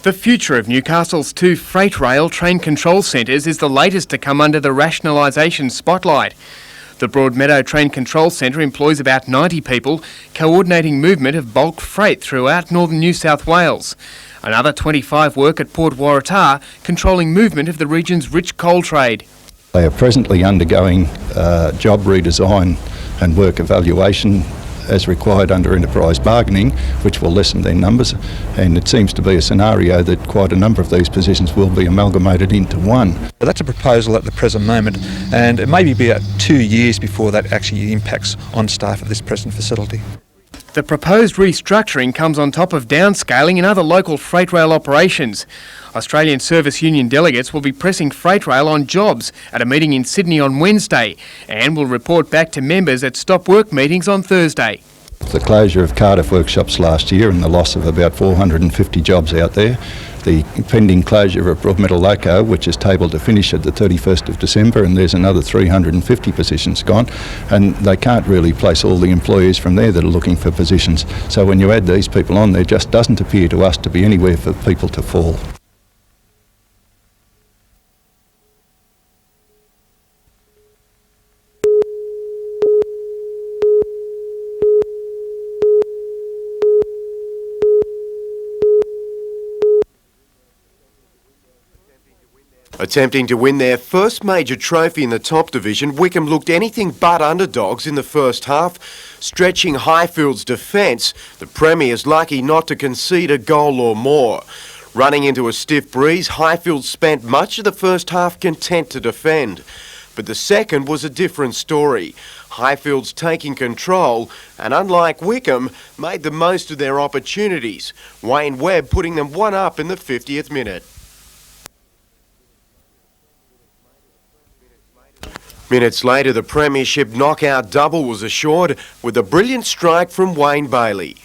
The future of Newcastle's two freight rail train control centres is the latest to come under the rationalisation spotlight. The Broadmeadow Train Control Centre employs about 90 people, coordinating movement of bulk freight throughout northern New South Wales. Another 25 work at Port Waratah, controlling movement of the region's rich coal trade. They are presently undergoing job redesign and work evaluation as required under enterprise bargaining, which will lessen their numbers, and it seems to be a scenario that quite a number of these positions will be amalgamated into one. That's a proposal at the present moment, and it may be about 2 years before that actually impacts on staff at this present facility. The proposed restructuring comes on top of downscaling in other local freight rail operations. Australian Service Union delegates will be pressing freight rail on jobs at a meeting in Sydney on Wednesday and will report back to members at stop work meetings on Thursday. The closure of Cardiff workshops last year and the loss of about 450 jobs out there, the pending closure of Broadmeadow Loco, which is tabled to finish at the 31st of December, and there's another 350 positions gone, and they can't really place all the employees from there that are looking for positions. So when you add these people on, there just doesn't appear to us to be anywhere for people to fall. Attempting to win their first major trophy in the top division, Wickham looked anything but underdogs in the first half. Stretching Highfield's defence, the Premier's lucky not to concede a goal or more. Running into a stiff breeze, Highfield spent much of the first half content to defend. But the second was a different story. Highfield's taking control and, unlike Wickham, made the most of their opportunities. Wayne Webb putting them one up in the 50th minute. Minutes later, the Premiership knockout double was assured with a brilliant strike from Wayne Bailey.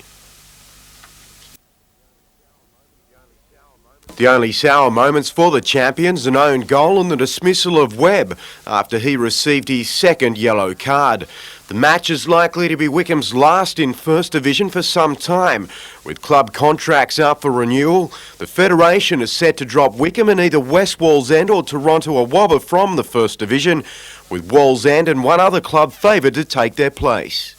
The only sour moments for the champions, an own goal and the dismissal of Webb after he received his second yellow card. The match is likely to be Wickham's last in First Division for some time. With club contracts up for renewal, the Federation is set to drop Wickham and either West Wallsend or Toronto Awabba from the First Division, with Wallsend and one other club favoured to take their place.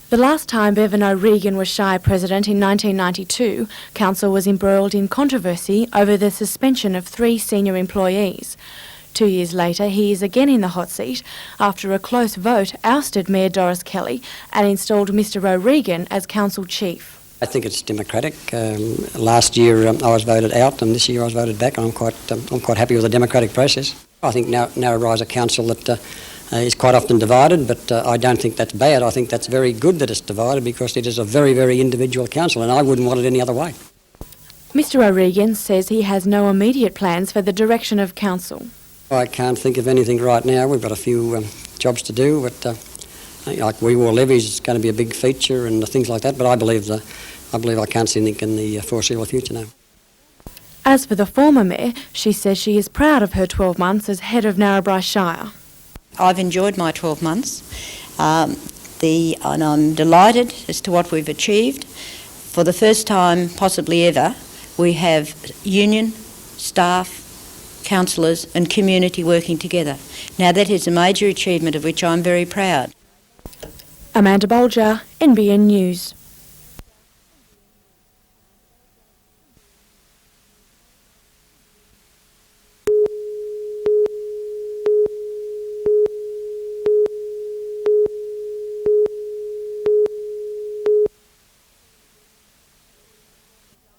The last time Bevan O'Regan was Shire President in 1992, Council was embroiled in controversy over the suspension of 3 senior employees. 2 years later, he is again in the hot seat after a close vote ousted Mayor Doris Kelly and installed Mr O'Regan as Council Chief. I think it's democratic. Last year I was voted out, and this year I was voted back, and I'm quite happy with the democratic process. I think Narrabri a council that is quite often divided, but I don't think that's bad. I think that's very good that it's divided because it is a very, very individual council, and I wouldn't want it any other way. Mr O'Regan says he has no immediate plans for the direction of council. I can't think of anything right now. We've got a few jobs to do, but like wee war levies is going to be a big feature and things like that, but I believe I can't see anything in the foreseeable future now. As for the former mayor, she says she is proud of her 12 months as head of Narrabri Shire. I've enjoyed my 12 months and I'm delighted as to what we've achieved. For the first time, possibly ever, we have union, staff, councillors and community working together. Now that is a major achievement of which I'm very proud. Amanda Bolger, NBN News.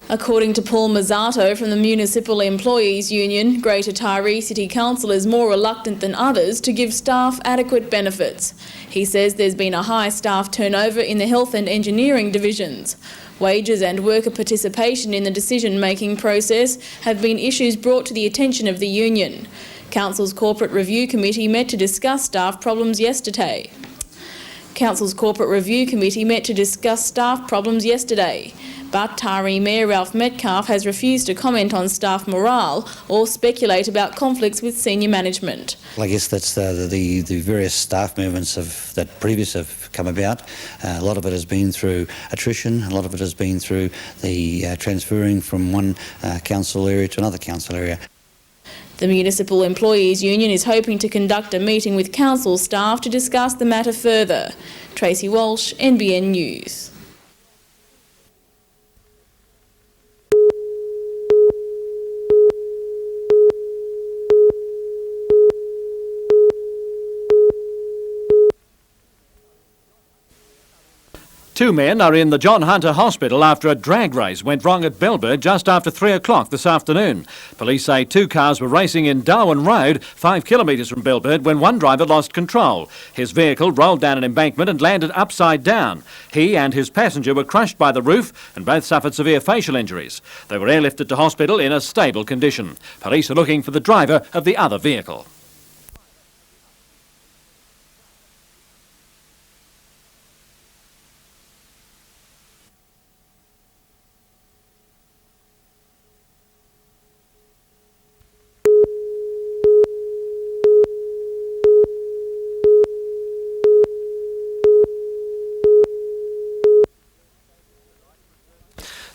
According to Paul Mazzato from the Municipal Employees Union, Greater Tyree City Council is more reluctant than others to give staff adequate benefits. He says there's been a high staff turnover in the health and engineering divisions. Wages and worker participation in the decision-making process have been issues brought to the attention of the union. Council's Corporate Review Committee met to discuss staff problems yesterday. Council's Corporate Review Committee met to discuss staff problems yesterday, but Taree Mayor Ralph Metcalfe has refused to comment on staff morale or speculate about conflicts with senior management. Well, I guess that's the various staff movements that previous have come about. A lot of it has been through attrition, a lot of it has been through the transferring from one council area to another council area. The Municipal Employees Union is hoping to conduct a meeting with council staff to discuss the matter further. Tracy Walsh, NBN News. Two men are in the John Hunter Hospital after a drag race went wrong at Belbird just after 3 o'clock this afternoon. Police say two cars were racing in Darwin Road, 5 kilometres from Belbird, when one driver lost control. His vehicle rolled down an embankment and landed upside down. He and his passenger were crushed by the roof and both suffered severe facial injuries. They were airlifted to hospital in a stable condition. Police are looking for the driver of the other vehicle.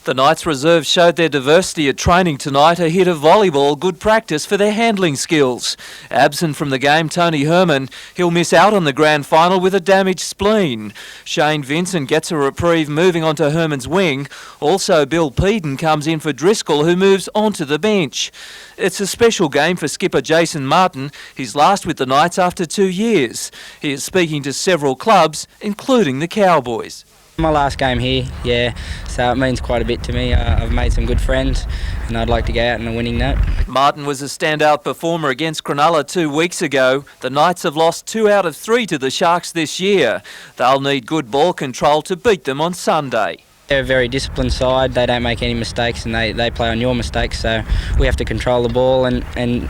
The Knights Reserve showed their diversity at training tonight ahead of volleyball, good practice for their handling skills. Absent from the game, Tony Herman, he'll miss out on the grand final with a damaged spleen. Shane Vincent gets a reprieve moving onto Herman's wing. Also, Bill Peden comes in for Driscoll, who moves onto the bench. It's a special game for skipper Jason Martin. He's last with the Knights after 2 years. He is speaking to several clubs, including the Cowboys. My last game here, yeah, so it means quite a bit to me. I've made some good friends and I'd like to go out on a winning note. Martin was a standout performer against Cronulla 2 weeks ago. The Knights have lost 2 out of 3 to the Sharks this year. They'll need good ball control to beat them on Sunday. They're a very disciplined side. They don't make any mistakes and they play on your mistakes, so we have to control the ball and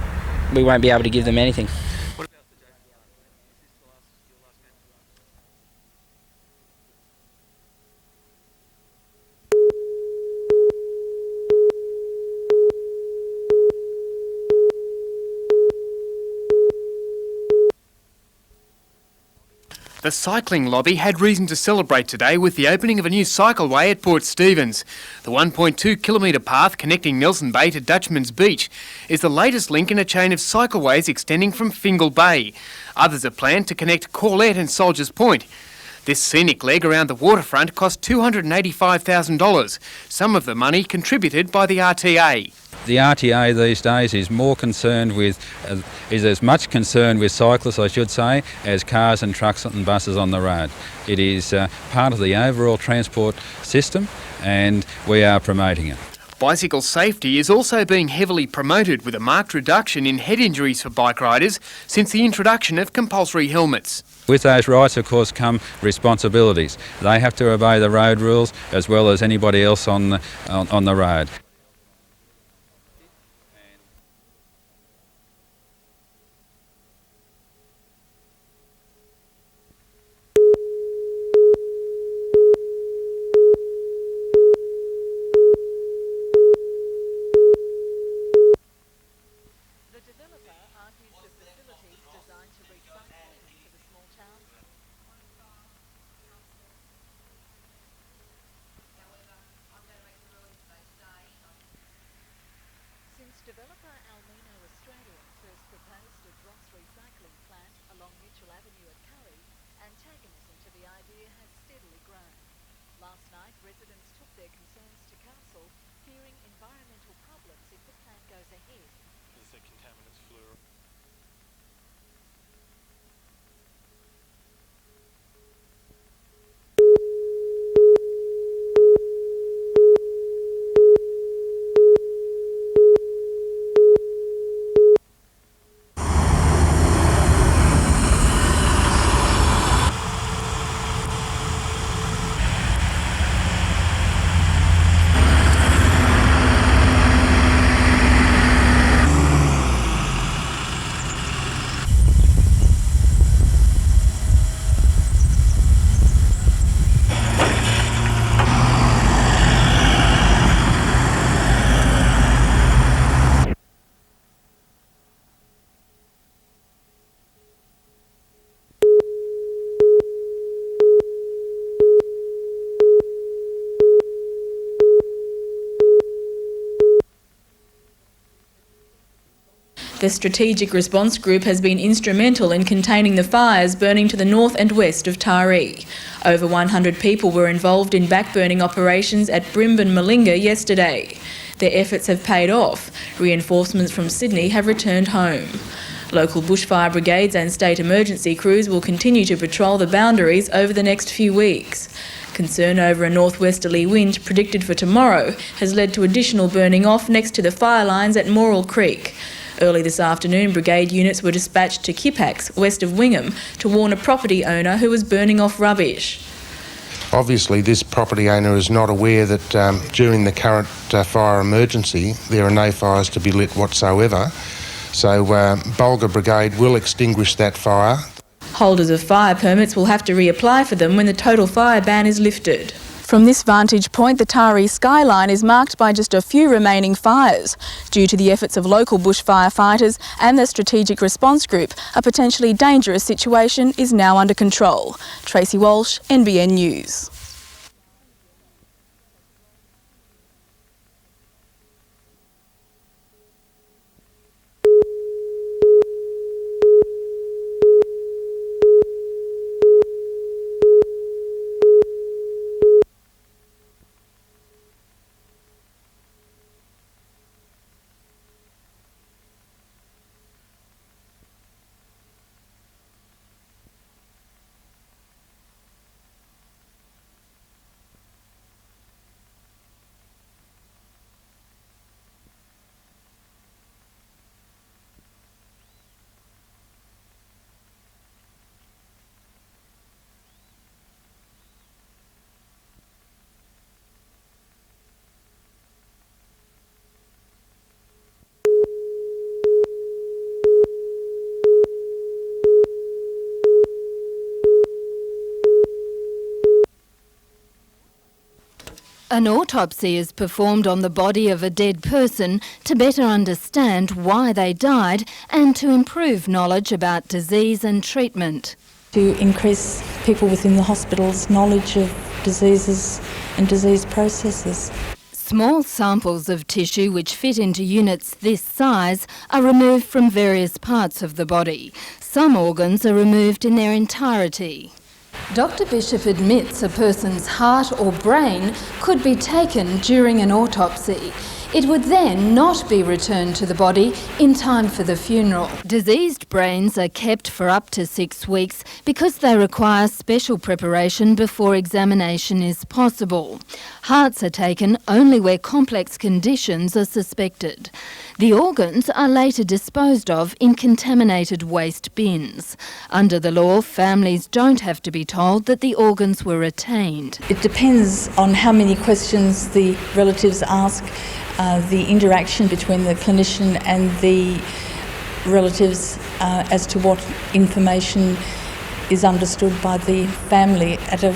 we won't be able to give them anything. The cycling lobby had reason to celebrate today with the opening of a new cycleway at Port Stephens. The 1.2 kilometre path connecting Nelson Bay to Dutchman's Beach is the latest link in a chain of cycleways extending from Fingal Bay. Others are planned to connect Corlette and Soldiers Point. This scenic leg around the waterfront cost $285,000, some of the money contributed by the RTA. The RTA these days is more concerned with, is as much concerned with cyclists, I should say, as cars and trucks and buses on the road. It is part of the overall transport system and we are promoting it. Bicycle safety is also being heavily promoted with a marked reduction in head injuries for bike riders since the introduction of compulsory helmets. With those rights, of course, come responsibilities. They have to obey the road rules as well as anybody else on the road. Developer Almino Australia first proposed a dross recycling plant along Mitchell Avenue at Curry, antagonism to the idea has steadily grown. Last night, residents took their concerns to council, fearing environmental problems if the plant goes ahead. Is the contaminants fluoride? The Strategic Response Group has been instrumental in containing the fires burning to the north and west of Taree. Over 100 people were involved in backburning operations at Brimban Malinga yesterday. Their efforts have paid off. Reinforcements from Sydney have returned home. Local bushfire brigades and state emergency crews will continue to patrol the boundaries over the next few weeks. Concern over a northwesterly wind predicted for tomorrow has led to additional burning off next to the fire lines at Moral Creek. Early this afternoon, brigade units were dispatched to Kippax, west of Wingham, to warn a property owner who was burning off rubbish. Obviously, this property owner is not aware that during the current fire emergency, there are no fires to be lit whatsoever. So Bulga Brigade will extinguish that fire. Holders of fire permits will have to reapply for them when the total fire ban is lifted. From this vantage point, the Taree skyline is marked by just a few remaining fires. Due to the efforts of local bushfire fighters and the Strategic Response Group, a potentially dangerous situation is now under control. Tracy Walsh, NBN News. An autopsy is performed on the body of a dead person to better understand why they died and to improve knowledge about disease and treatment. To increase people within the hospital's knowledge of diseases and disease processes. Small samples of tissue which fit into units this size are removed from various parts of the body. Some organs are removed in their entirety. Dr. Bishop admits a person's heart or brain could be taken during an autopsy. It would then not be returned to the body in time for the funeral. Diseased brains are kept for up to 6 weeks because they require special preparation before examination is possible. Hearts are taken only where complex conditions are suspected. The organs are later disposed of in contaminated waste bins. Under the law, families don't have to be told that the organs were retained. It depends on how many questions the relatives ask, the interaction between the clinician and the relatives as to what information is understood by the family at a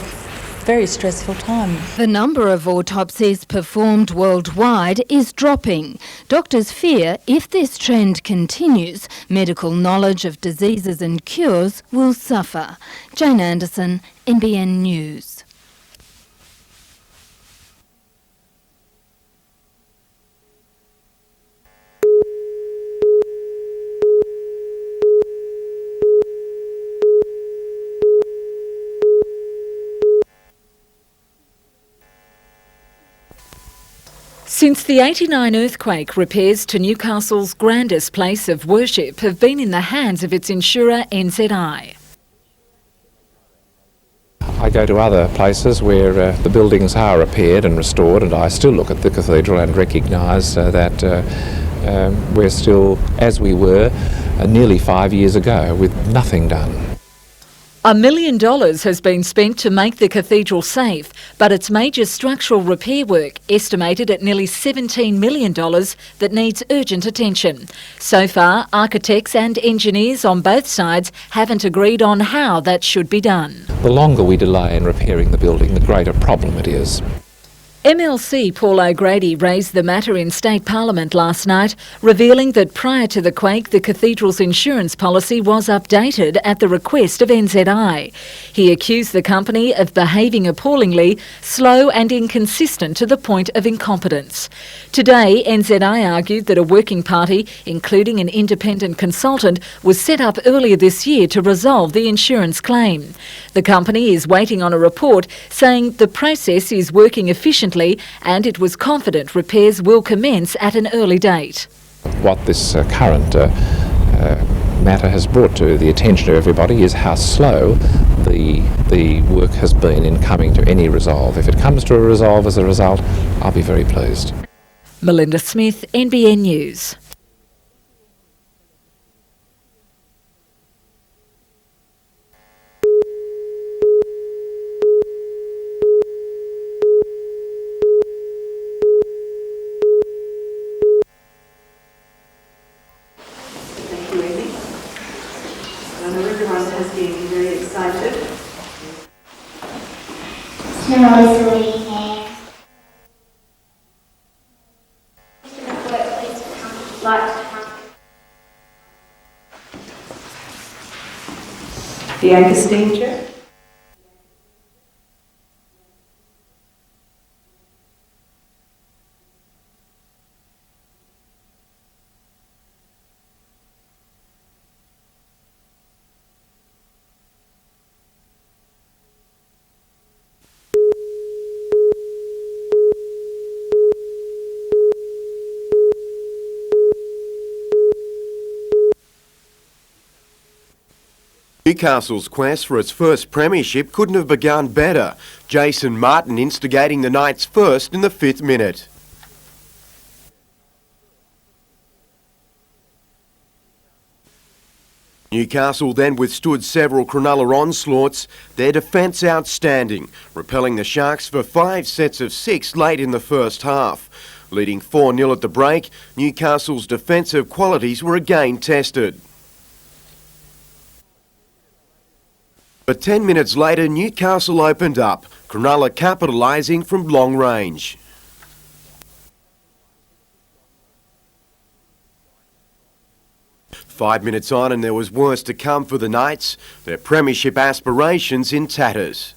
very stressful time. The number of autopsies performed worldwide is dropping. Doctors fear if this trend continues, medical knowledge of diseases and cures will suffer. Jane Anderson, NBN News. Since the '89 earthquake, repairs to Newcastle's grandest place of worship have been in the hands of its insurer NZI. I go to other places where the buildings are repaired and restored, and I still look at the cathedral and recognise that we're still as we were nearly 5 years ago with nothing done. $1 million has been spent to make the cathedral safe, but it's major structural repair work, estimated at nearly $17 million, that needs urgent attention. So far, architects and engineers on both sides haven't agreed on how that should be done. The longer we delay in repairing the building, the greater problem it is. MLC Paul O'Grady raised the matter in State Parliament last night, revealing that prior to the quake, the cathedral's insurance policy was updated at the request of NZI. He accused the company of behaving appallingly, slow and inconsistent to the point of incompetence. Today, NZI argued that a working party, including an independent consultant, was set up earlier this year to resolve the insurance claim. The company is waiting on a report saying the process is working efficiently and it was confident repairs will commence at an early date. What this current matter has brought to the attention of everybody is how slow the work has been in coming to any resolve. If it comes to a resolve as a result, I'll be very pleased. Melinda Smith, NBN News. The anchor steam chair. Newcastle's quest for its first premiership couldn't have begun better. Jason Martin instigating the Knights first in the 5th minute. Newcastle then withstood several Cronulla onslaughts, their defence outstanding, repelling the Sharks for 5 sets of 6 late in the first half. Leading 4-0 at the break, Newcastle's defensive qualities were again tested. But 10 minutes later, Newcastle opened up, Cronulla capitalising from long range. Five minutes on and there was worse to come for the Knights, their premiership aspirations in tatters.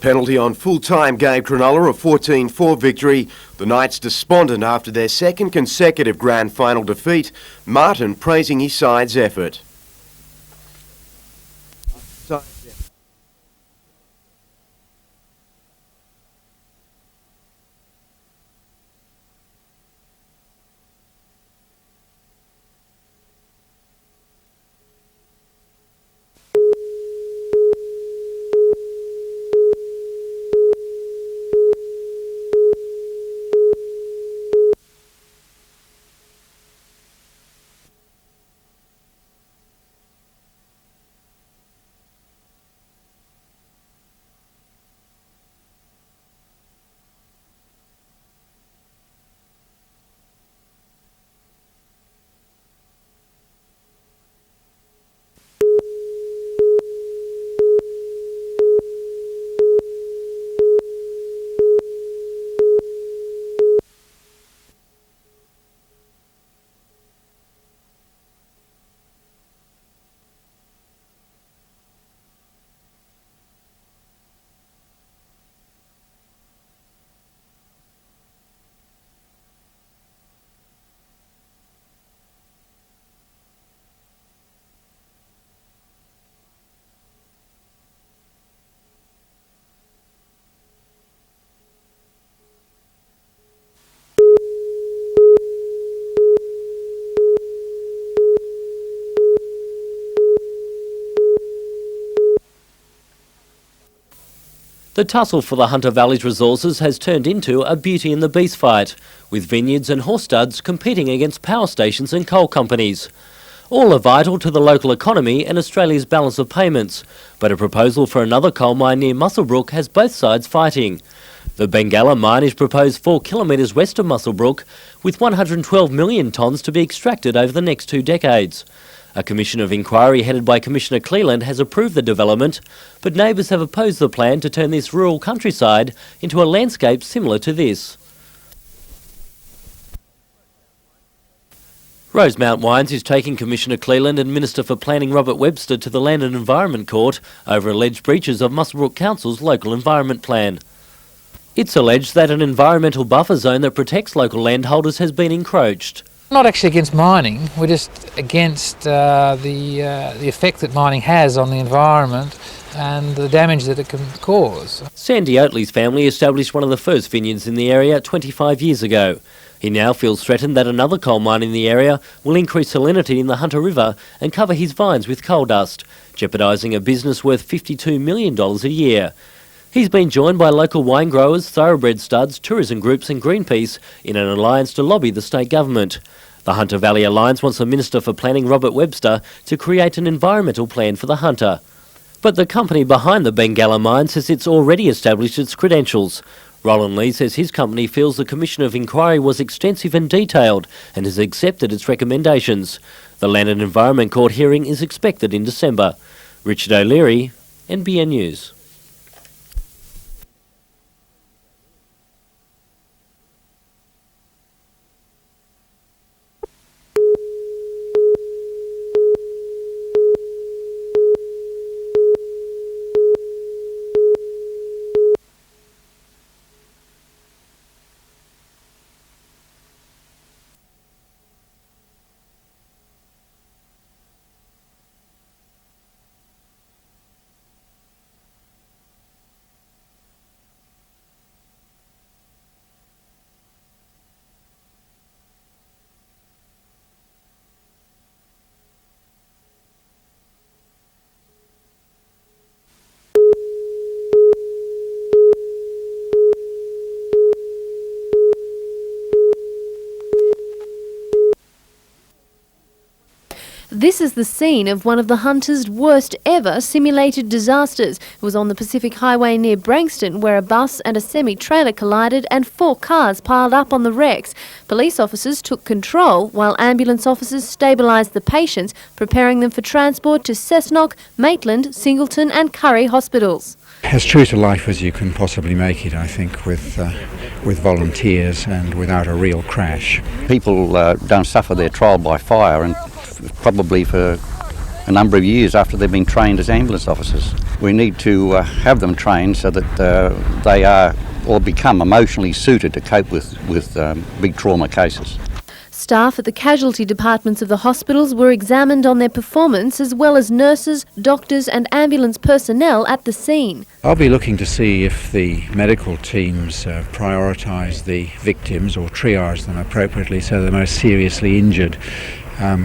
Penalty on full time gave Cronulla a 14-4 victory. The Knights despondent after their second consecutive grand final defeat. Martin praising his side's effort. The tussle for the Hunter Valley's resources has turned into a Beauty and the Beast fight, with vineyards and horse studs competing against power stations and coal companies. All are vital to the local economy and Australia's balance of payments, but a proposal for another coal mine near Muswellbrook has both sides fighting. The Bengalla mine is proposed 4 kilometres west of Muswellbrook, with 112 million tonnes to be extracted over the next 2 decades. A commission of inquiry headed by Commissioner Cleland has approved the development, but neighbours have opposed the plan to turn this rural countryside into a landscape similar to this. Rosemount Wines is taking Commissioner Cleland and Minister for Planning Robert Webster to the Land and Environment Court over alleged breaches of Muswellbrook Council's local environment plan. It's alleged that an environmental buffer zone that protects local landholders has been encroached. Not actually against mining, we're just against the effect that mining has on the environment and the damage that it can cause. Sandy Oatley's family established one of the first vineyards in the area 25 years ago. He now feels threatened that another coal mine in the area will increase salinity in the Hunter River and cover his vines with coal dust, jeopardising a business worth $52 million a year. He's been joined by local wine growers, thoroughbred studs, tourism groups and Greenpeace in an alliance to lobby the state government. The Hunter Valley Alliance wants the Minister for Planning Robert Webster to create an environmental plan for the Hunter. But the company behind the Bengalla mine says it's already established its credentials. Roland Lee says his company feels the Commission of Inquiry was extensive and detailed and has accepted its recommendations. The Land and Environment Court hearing is expected in December. Richard O'Leary, NBN News. This is the scene of one of the Hunter's worst ever simulated disasters. It was on the Pacific Highway near Branxton, where a bus and a semi-trailer collided and 4 cars piled up on the wrecks. Police officers took control while ambulance officers stabilised the patients, preparing them for transport to Cessnock, Maitland, Singleton and Curry hospitals. As true to life as you can possibly make it, I think, with volunteers and without a real crash. People don't suffer their trial by fire, and probably for a number of years after they've been trained as ambulance officers. We need to have them trained so that they are or become emotionally suited to cope with big trauma cases. Staff at the casualty departments of the hospitals were examined on their performance, as well as nurses, doctors and ambulance personnel at the scene. I'll be looking to see if the medical teams prioritise the victims or triage them appropriately so the most seriously injured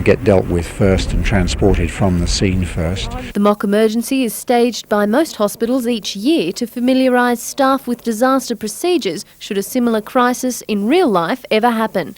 get dealt with first and transported from the scene first. The mock emergency is staged by most hospitals each year to familiarise staff with disaster procedures should a similar crisis in real life ever happen.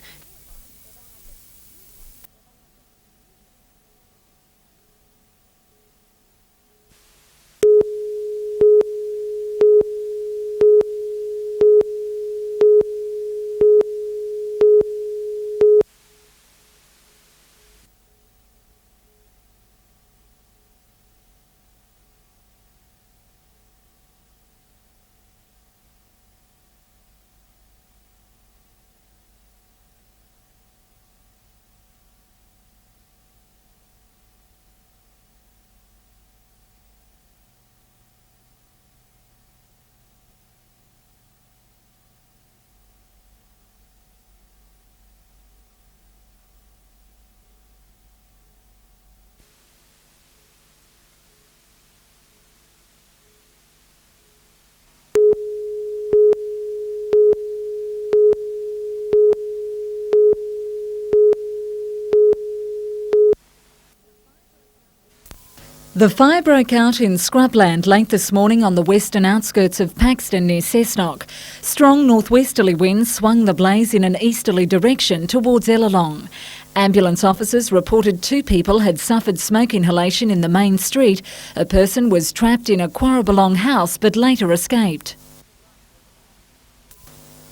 The fire broke out in scrubland late this morning on the western outskirts of Paxton near Cessnock. Strong northwesterly winds swung the blaze in an easterly direction towards Ellalong. Ambulance officers reported 2 people had suffered smoke inhalation in the main street. A person was trapped in a Quarraballong house but later escaped.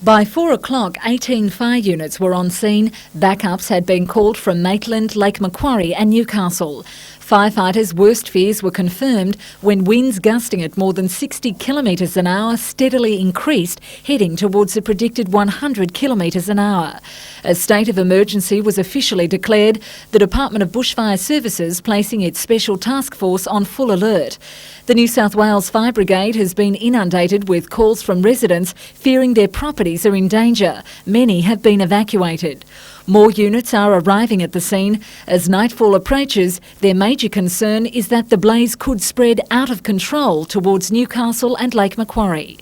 By 4 o'clock, 18 fire units were on scene. Backups had been called from Maitland, Lake Macquarie and Newcastle. Firefighters' worst fears were confirmed when winds gusting at more than 60 kilometres an hour steadily increased, heading towards the predicted 100 kilometres an hour. A state of emergency was officially declared, the Department of Bushfire Services placing its special task force on full alert. The New South Wales Fire Brigade has been inundated with calls from residents fearing their properties are in danger. Many have been evacuated. More units are arriving at the scene. As nightfall approaches, their major concern is that the blaze could spread out of control towards Newcastle and Lake Macquarie.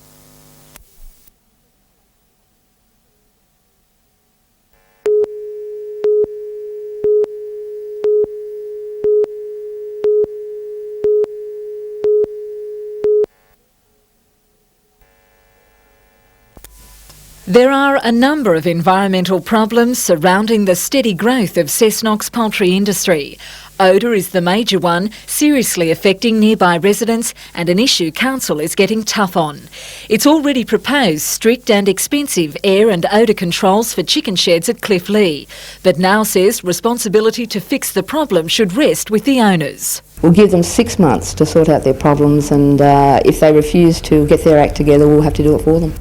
There are a number of environmental problems surrounding the steady growth of Cessnock's poultry industry. Odour is the major one, seriously affecting nearby residents and an issue council is getting tough on. It's already proposed strict and expensive air and odour controls for chicken sheds at Cliff Lee, but now says responsibility to fix the problem should rest with the owners. We'll give them 6 months to sort out their problems, and if they refuse to get their act together, we'll have to do it for them.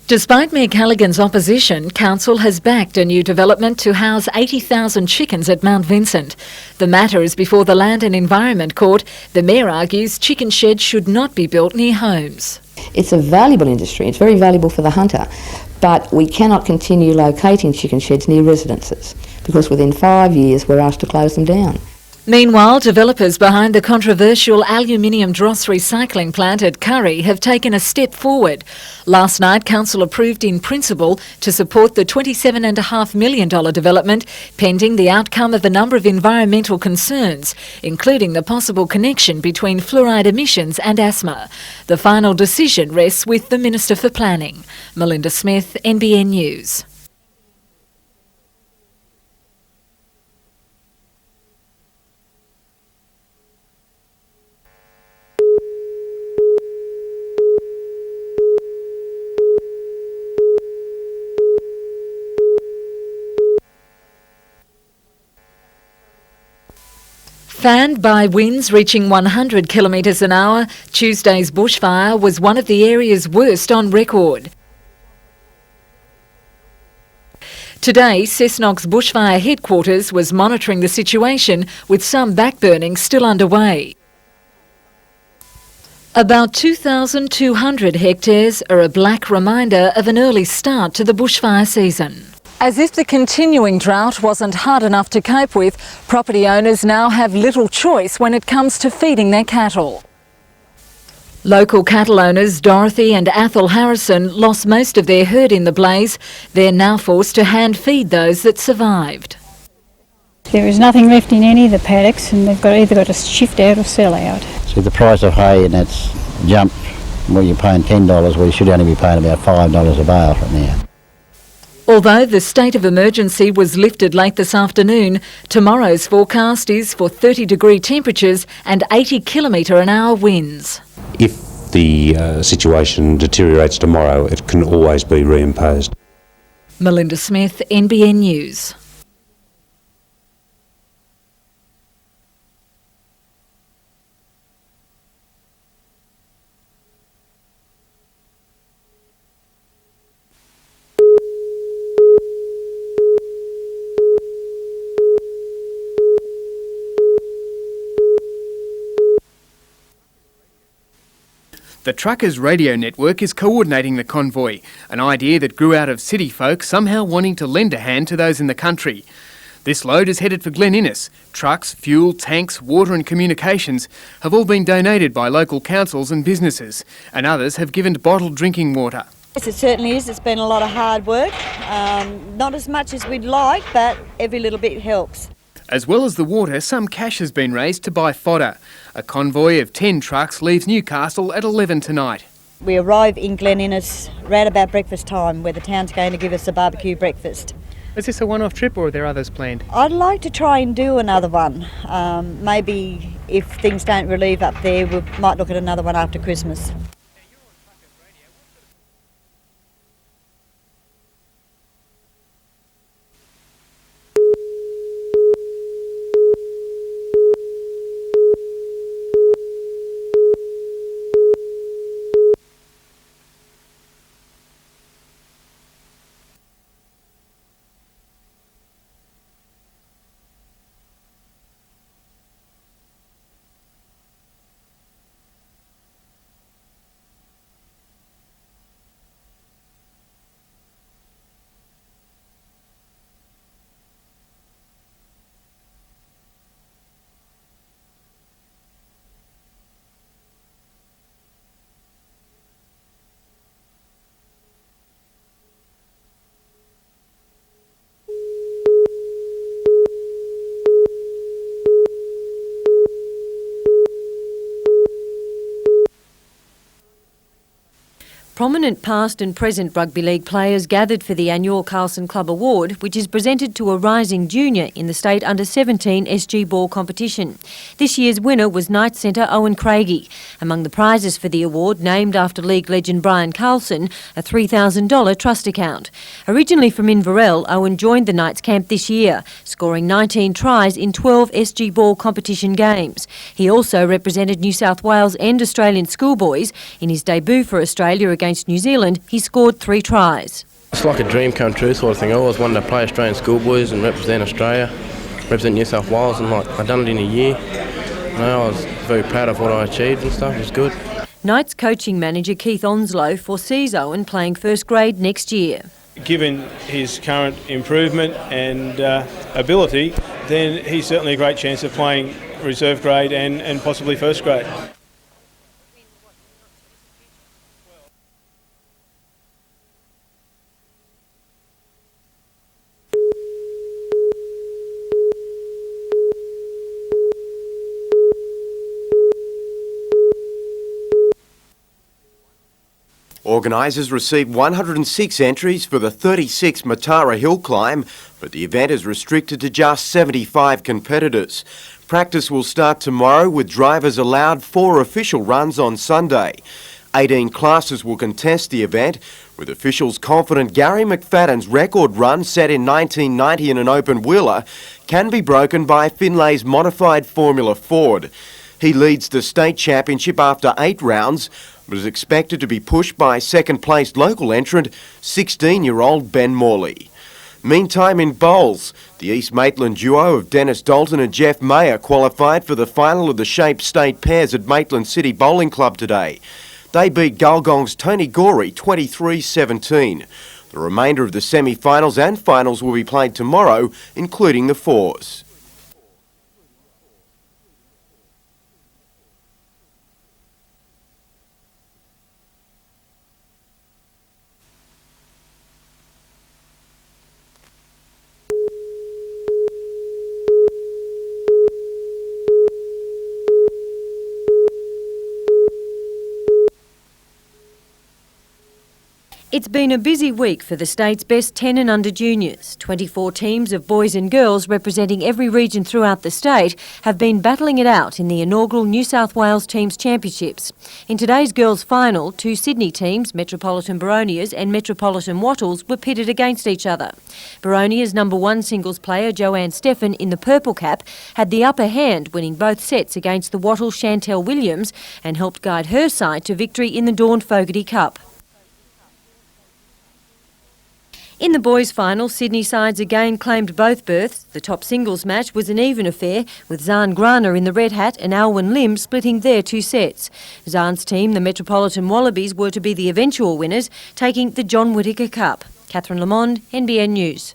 Despite Mayor Callaghan's opposition, Council has backed a new development to house 80,000 chickens at Mount Vincent. The matter is before the Land and Environment Court. The Mayor argues chicken sheds should not be built near homes. It's a valuable industry, it's very valuable for the hunter, but we cannot continue locating chicken sheds near residences because within 5 years we're asked to close them down. Meanwhile, developers behind the controversial aluminium dross recycling plant at Curry have taken a step forward. Last night, Council approved in principle to support the $27.5 million development, pending the outcome of a number of environmental concerns, including the possible connection between fluoride emissions and asthma. The final decision rests with the Minister for Planning. Melinda Smith, NBN News. Fanned by winds reaching 100 kilometres an hour, Tuesday's bushfire was one of the area's worst on record. Today, Cessnock's bushfire headquarters was monitoring the situation, with some backburning still underway. About 2,200 hectares are a black reminder of an early start to the bushfire season. As if the continuing drought wasn't hard enough to cope with, property owners now have little choice when it comes to feeding their cattle. Local cattle owners Dorothy and Athol Harrison lost most of their herd in the blaze. They're now forced to hand feed those that survived. There is nothing left in any of the paddocks and they've either got to shift out or sell out. See, the price of hay and it's jumped. Well, you're paying $10, well you should only be paying about $5 a bale right now. Although the state of emergency was lifted late this afternoon, tomorrow's forecast is for 30-degree temperatures and 80 km/h winds. If the situation deteriorates tomorrow, it can always be reimposed. Melinda Smith, NBN News. The Truckers Radio Network is coordinating the convoy, an idea that grew out of city folk somehow wanting to lend a hand to those in the country. This load is headed for Glen Innes. Trucks, fuel, tanks, water and communications have all been donated by local councils and businesses, and others have given bottled drinking water. Yes, it certainly is. It's been a lot of hard work. Not as much as we'd like, but every little bit helps. As well as the water, some cash has been raised to buy fodder. A convoy of 10 trucks leaves Newcastle at 11 tonight. We arrive in Glen Innes right about breakfast time, where the town's going to give us a barbecue breakfast. Is this a one-off trip or are there others planned? I'd like to try and do another one. Maybe if things don't relieve up there, we might look at another one after Christmas. Prominent past and present rugby league players gathered for the annual Carlson Club Award, which is presented to a rising junior in the state under-17 SG ball competition. This year's winner was Knights centre Owen Craigie. Among the prizes for the award, named after league legend Brian Carlson, a $3,000 trust account. Originally from Inverell, Owen joined the Knights camp this year, scoring 19 tries in 12 SG ball competition games. He also represented New South Wales and Australian schoolboys. In his debut for Australia against New Zealand, he scored 3 tries. It's like a dream come true sort of thing. I always wanted to play Australian schoolboys and represent Australia, represent New South Wales, and I've done it in a year. I was very proud of what I achieved and stuff. It was good. Knights coaching manager Keith Onslow foresees Owen playing first grade next year. Given his current improvement and ability, then he's certainly a great chance of playing reserve grade and possibly first grade. Organisers received 106 entries for the 36 Matara Hill climb, but the event is restricted to just 75 competitors. Practice will start tomorrow with drivers allowed 4 official runs on Sunday. 18 classes will contest the event, with officials confident Gary McFadden's record run set in 1990 in an open wheeler can be broken by Finlay's modified Formula Ford. He leads the state championship after 8 rounds, but is expected to be pushed by second-placed local entrant, 16-year-old Ben Morley. Meantime, in bowls, the East Maitland duo of Dennis Dalton and Jeff Mayer qualified for the final of the Shape State Pairs at Maitland City Bowling Club today. They beat Gulgong's Tony Gorey 23-17. The remainder of the semi-finals and finals will be played tomorrow, including the fours. It's been a busy week for the state's best 10 and under juniors. 24 teams of boys and girls representing every region throughout the state have been battling it out in the inaugural New South Wales Teams Championships. In today's girls' final, 2 Sydney teams, Metropolitan Baronias and Metropolitan Wattles, were pitted against each other. Baronia's #1 singles player Joanne Steffen in the purple cap had the upper hand, winning both sets against the Wattles Chantel Williams and helped guide her side to victory in the Dawn Fogarty Cup. In the boys' final, Sydney sides again claimed both berths. The top singles match was an even affair, with Zahn Grana in the red hat and Alwyn Lim splitting their 2 sets. Zahn's team, the Metropolitan Wallabies, were to be the eventual winners, taking the John Whittaker Cup. Catherine Lamond, NBN News.